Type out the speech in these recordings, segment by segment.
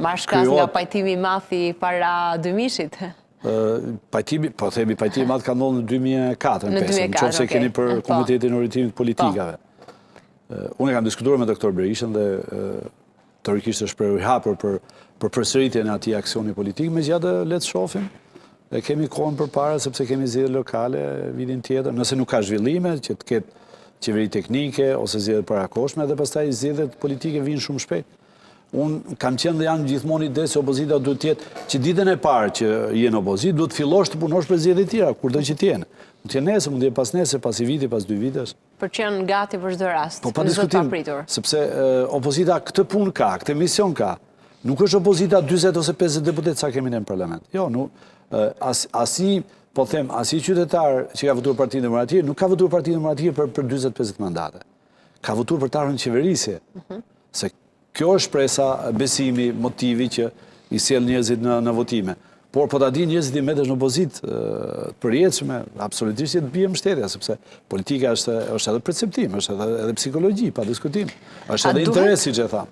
Marshkas nga pajtimi mathi para 2000-shit? Pajtimi math ka ndodhur në 2004, në qoftë se keni për Komitetin e Orientimit Politikave. Unë kam diskutuar me doktor Berishën dhe teorikisht është shprehur i hapur për përsëritjen e atij aksioni politik, megjithatë le të shohim. E kemi kohën përpara sepse kemi zgjedhje lokale vitin tjetër, nëse nuk ka zhvillime që të ketë qeveri teknike ose zgjedhje parakoshme dhe pastaj zgjedhjet politike vinë shumë shpejt. Unë kam qenë dhe janë gjithmonë ide se opozita duhet të jetë që ditën e parë që jenë opozitë duhet fillosh të punosh për zgjedhje të tjera, kurdo që të jenë. Mund të jenë nesër, mund të jenë pas nesër, pas i viti, pas 2 vitesh. Për që janë gati për çdo rast. Po pa diskutim, sepse opozita këtë punë ka, këtë mision ka. Nuk është opozita 40 ose 50 deputet sa kemi në parlament. Jo, po them, asi qytetar që ka votuar Partinë Demokratike, nuk ka votuar Partinë Demokratike për 40-50 mandate. Ka votuar për të ardhurën qeverisje. Se kjo është shpresa, besimi, motivi që i sjell njerëzit në votime. Por po ta di njerëzit i metesh në opozitë të përjetshme, absolutisht të bie mbështetja, sepse politika është edhe perceptim, është edhe psikologji, pa diskutim. Është edhe interes, siç e tham.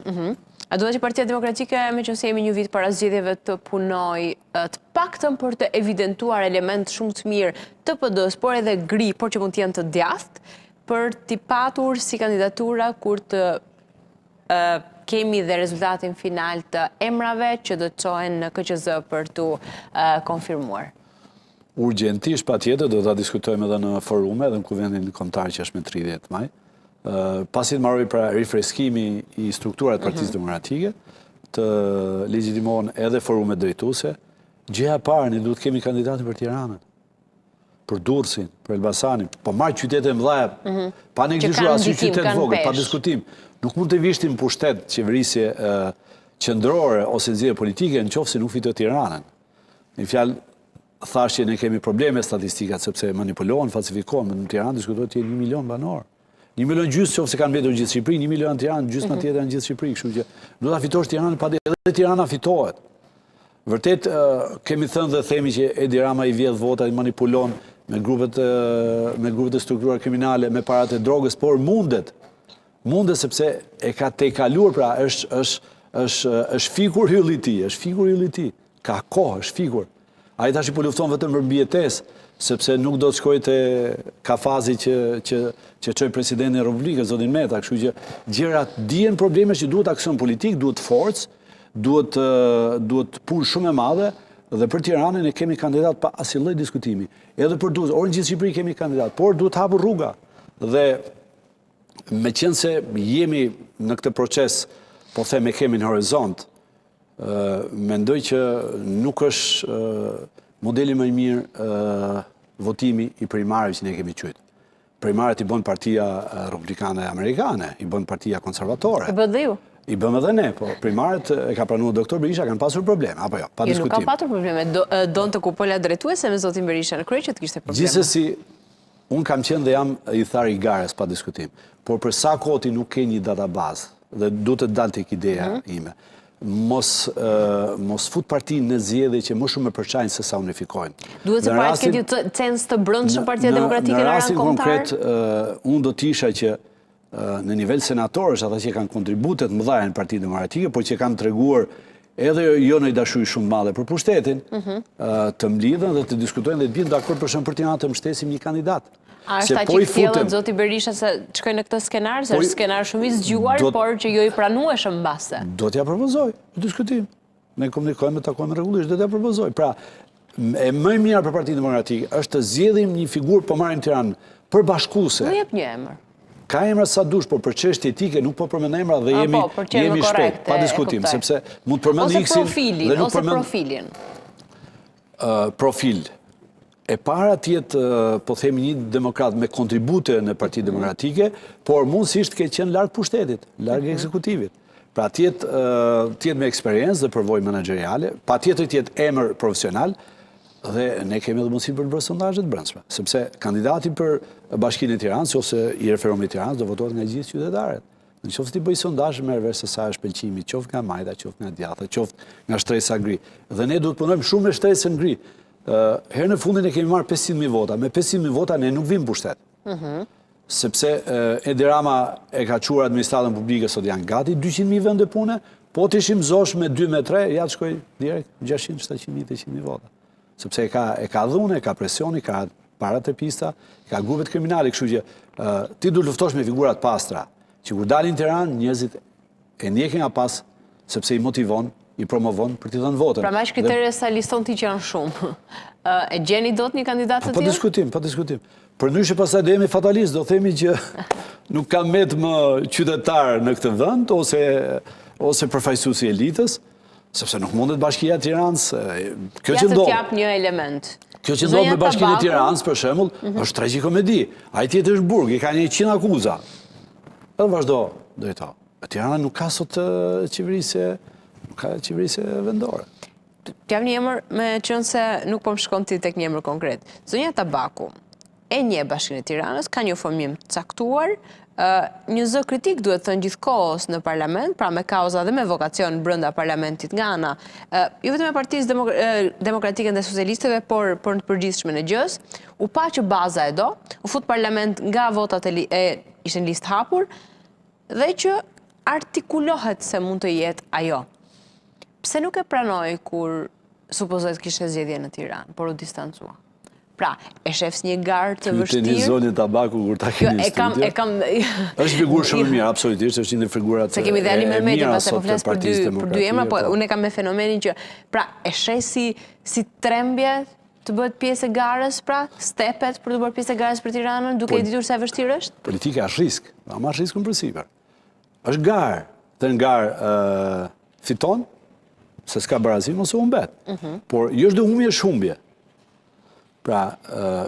A duhet që Partia Demokratike, meqense jemi një vit para zgjedhjeve, të punoj të paktën për të evidentuar element shumë të mirë të PD-s, por edhe gri, por që mund të jenë të djathtë, për t'i patur si kandidatura kur të kemi dhe rezultatin final të emrave që do të çohen në KQZ për t'u konfirmuar? Urgjentisht, patjetër, do ta diskutojmë edhe në forume dhe në Kuvendin Kombëtar që është me 30 maj. Pasi të marroj pra rifreskimi i strukturat Partisë Demokratike, të legjitimohen edhe forumet drejtuese, gjëja e parë ne duhet kemi kandidatin për Tiranën, për Durrësin, për Elbasanin, po marr qytete mëdha, pa neglizhuar asnjë qytet vogël, pa diskutim. Nuk mund të vishtim pushtet qeverisje qendrore ose zgjedhje politike nëse nuk fitojë Tiranën. Në fjalë thashë ne kemi probleme statistikat sepse manipulohen, falsifikohen, në Tiranë diskutohet të jenë 1 milion banor. 1 milion gjysmë nëse kanë mbetur gjithë Shqipëri, 1 milion në Tiranë, gjysma tjetër në gjithë Shqipëri, kështu që do ta fitosh Tiranën pa edhe Tirana fitohet. Vërtet kemi thënë dhe themi që Edi Rama i vjedh vota, i manipulon me grupet e strukturar kriminale, me parat e drogës, por mundet sepse e ka tejkaluar, pra është figur hylli i tij, ka kohë, është figur. Ai tash po lufton vetëm për mbijetesë, sepse nuk do të shkojë te kafazi që çoj presidenti i Republikës, zotin Meta, kështu që gjërat dihen probleme që duhet aksion politik, duhet forcë, duhet punë shumë e madhe dhe për Tiranën ne kemi kandidat pa asnjë lloj diskutimi. Edhe për Durrës, në gjithë Shqipëri kemi kandidat, por duhet hapur rruga. Dhe meqense jemi në këtë proces, po them e kemi në horizont, mendoj që nuk është modeli më i mirë votimi i primarëve që ne kemi qytë. Primarët i bën Partia Republikane Amerikane, i bën Partia Konservatore. I bën dhe ju? I bëm edhe ne, po primarët e ka pranuar doktor Berisha, kanë pasur probleme, apo jo, pa diskutim. Nuk ka pasur probleme, donë të kupola drejtuese me zotin Berisha në krye që të kishte probleme. Gjithsesi, unë kam qenë dhe jam i thar i gares, pa diskutim, por për sa kohë ti nuk ke një databazë dhe duhet të dalë tek ideja ime. Mos fut partinë në zgjedhje që më shumë e përçajnë se sa unifikojnë. Duhet të parë të ketë cens të brendshëm Partia Demokratike në rast kombëtar. Në rastin konkret, unë do të isha që në nivel senatorësh, ata që kanë kontributet mëdha në Partinë Demokratike, por që kanë treguar edhe jo në dashuri shumë madhe për pushtetin, të mlidhen dhe të diskutojnë dhe të bien dakord për shembull për Tiranë të mbështesim një kandidat. A është aq i thjellët zoti Berisha se shkoj në këtë skenar, se është skenar shumë i zgjuar, por që jo i pranueshëm mbase. Do t'ja propozoj, në diskutim. Ne komunikojmë, takojmë rregullisht, do t'ja propozoj. Pra, e më e mira për Partinë Demokratike është të zgjedhim një figurë po marrim Tiranë përbashkuese. Do jep një emër. Ka emra sa dush, por për çështje etike nuk po përmend emra dhe jemi shpejt, pa diskutim, sepse mund të përmend X-in dhe nuk përmend profilin. Profil. E para tjetë, po themi një demokrat me kontribute në Partinë Demokratike, por mundësisht ke qenë larg pushtetit, larg ekzekutivit. Pra tjetë me eksperiencë dhe përvojë menaxheriale, patjetër tjetë emër profesional, dhe ne kemi edhe mundësi për të bërë sondazhe të brendshme, sepse kandidati për Bashkinë e Tiranës ose i referuar i Tiranës do votohet nga gjithë qytetarët. Nëse ti bëj sondazh merr vesh se sa është pëlqimi, qoftë nga majta, qoftë nga djathta, qoftë nga shtresa gri. Dhe ne duhet punojmë shumë me shtresën gri. Herë në fundin e kemi marrë 500.000 vota. Me 500.000 vota ne nuk vim pushtet. Sepse Edi Rama e ka quar administratën publike, sot janë gati 200.000 vende pune, Po të ishim zosh me 2 me 3, ja të shkoj direkt 600, 700, 800 vota. Sepse e ka dhune, e ka presioni, ka parat e pista, ka grupet kriminali, kështu që ti du luftosh me figurat pastra, që kur dalin Tiranë, njerëzit e ndjekin nga pas, sepse i motivon, i promovon për t'i dhënë votën. Pra me kriterë sa liston ti që janë shumë. E gjeni do të një kandidat të tillë? Po diskutim. Për ndryshe pastaj do jemi fatalist, do themi që nuk ka met më qytetar në këtë vend, ose përfaqësuesi i elitës, sepse nuk mundet Bashkia e Tiranës. Ja të t'jap një element. Kjo që ndodh me Bashkinë e Tiranës, për shembull, është tragikomedi. Ai tjetër është burg, i ka 100 akuza. Edhe vazhdo drejto. Tirana nuk ka sot qeverisje vendore. T'jap një emër me qenë se nuk po më shkon ti tek një emër konkret. Zonja Tabaku e një Bashkinë e Tiranës, ka një formim caktuar, një zë kritik duhet thënë gjithkohës në parlament, pra me kauza dhe me vokacion brenda parlamentit nga ana, jo vetëm e Partisë Demokratike dhe Socialistëve, por në të përgjithshme në gjës, u pa që baza e do, u fut parlament nga votat ishin listë hapur, dhe që artikulohet se mund të jetë ajo. Pse nuk e pranoj kur supozojt kishte zgjedhje në Tiranë, por u distancua? Pra, e shefs një garë të vështirë... Ty të një zonjë Tabaku, kur ta keni studio... është figurë shumë mirë, absolutisht, është një në figurat se kemi dhe Ali Mehmeti, mira pastaj po flas për dy emra, po unë e kam me fenomenin që... Pra, e shes si trembje të bëhet pjesë e garës, pra, stepet për të bërë pjesë e garës për Tiranën, duke i ditur se e vështirë është? Politika është risk, ama është riskun për sipër. Është garë, dhe në garë fiton, se s'ka barazim ose humbet. Por jo çdo humbje është humbje. Pra,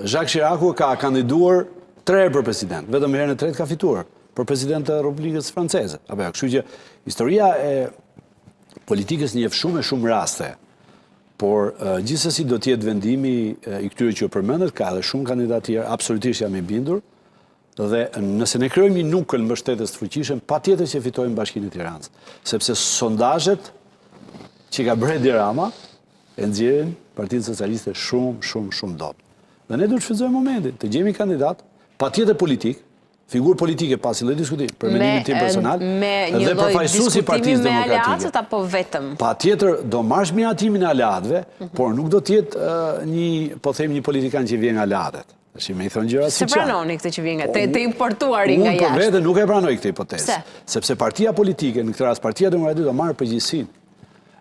Jacques Chiracu ka kandiduar 3 herë për president, vetëm herën e tretë ka fituar për president të Republikës Franceze. Kështu që historia e politikës njeh shumë raste, por gjithsesi do të jetë vendimi i këtyre që përmendet, ka edhe shumë kandidatë tjerë, absolutisht jam i bindur, dhe nëse ne krijojmë një nukël mbështetës të fuqishëm, patjetër që fitojmë Bashkinë e Tiranës, sepse sondazhet që ka bërë Edi Rama e nxjerrin Partinë Socialiste shumë dobët. Dhe ne duhet të shfrytëzojmë momentin, të gjejmë kandidat, patjetër politik, figurë politike pasi lloj diskutim për mendimin tim personal, dhe përfaqësues i Partisë Demokratike. Me aleancët apo vetëm? Patjetër do marrësh miratimin e aleatëve, por nuk do të jetë një politikan që vjen nga aleatët. Se pranoni këtë që vjen nga të importuari nga jashtë. Unë për vete nuk e pranoj këtë hipotezë, sepse partia politike, në këtë rast Partia Demokratike, do marrë përgjegjësinë.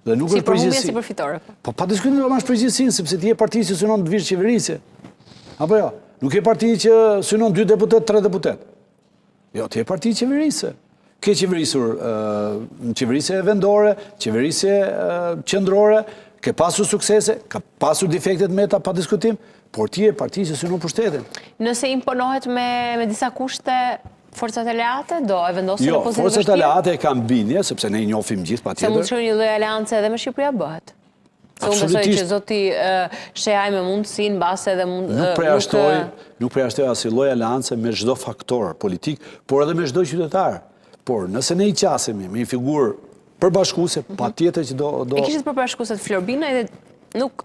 Si përhumbje, si përfitore? Po pa diskutim do marrësh përgjegjësinë, sepse ti je parti që synon të vish qeverisje. Apo jo? Nuk je parti që synon 2 deputet, 3 deputet. Jo, ti je parti qeverisje. Ke qeverisur në qeverisje vendore, qeverisje qendrore, ke pasur suksese, ka pasur defektet meta pa diskutim, por ti je parti që synon pushtetin. Nëse imponohet me disa kushte, forcat aleate do e vendosin në pozitë vështirë? Jo, forcat aleate e kam bindje, sepse ne i njohim gjithë patjetër. Se mund të shkojë një lloj aleance edhe me Shqipëria bëhet. Se unë besoj që zoti Shehaj me mundësinë mbase edhe nuk përjashtoj asnjë lloj aleance me çdo faktor politik, por edhe me çdo qytetar. Por nëse ne i qasemi me një figurë përbashkuese, patjetër që do... E kishit përbashkuese të Florbina edhe nuk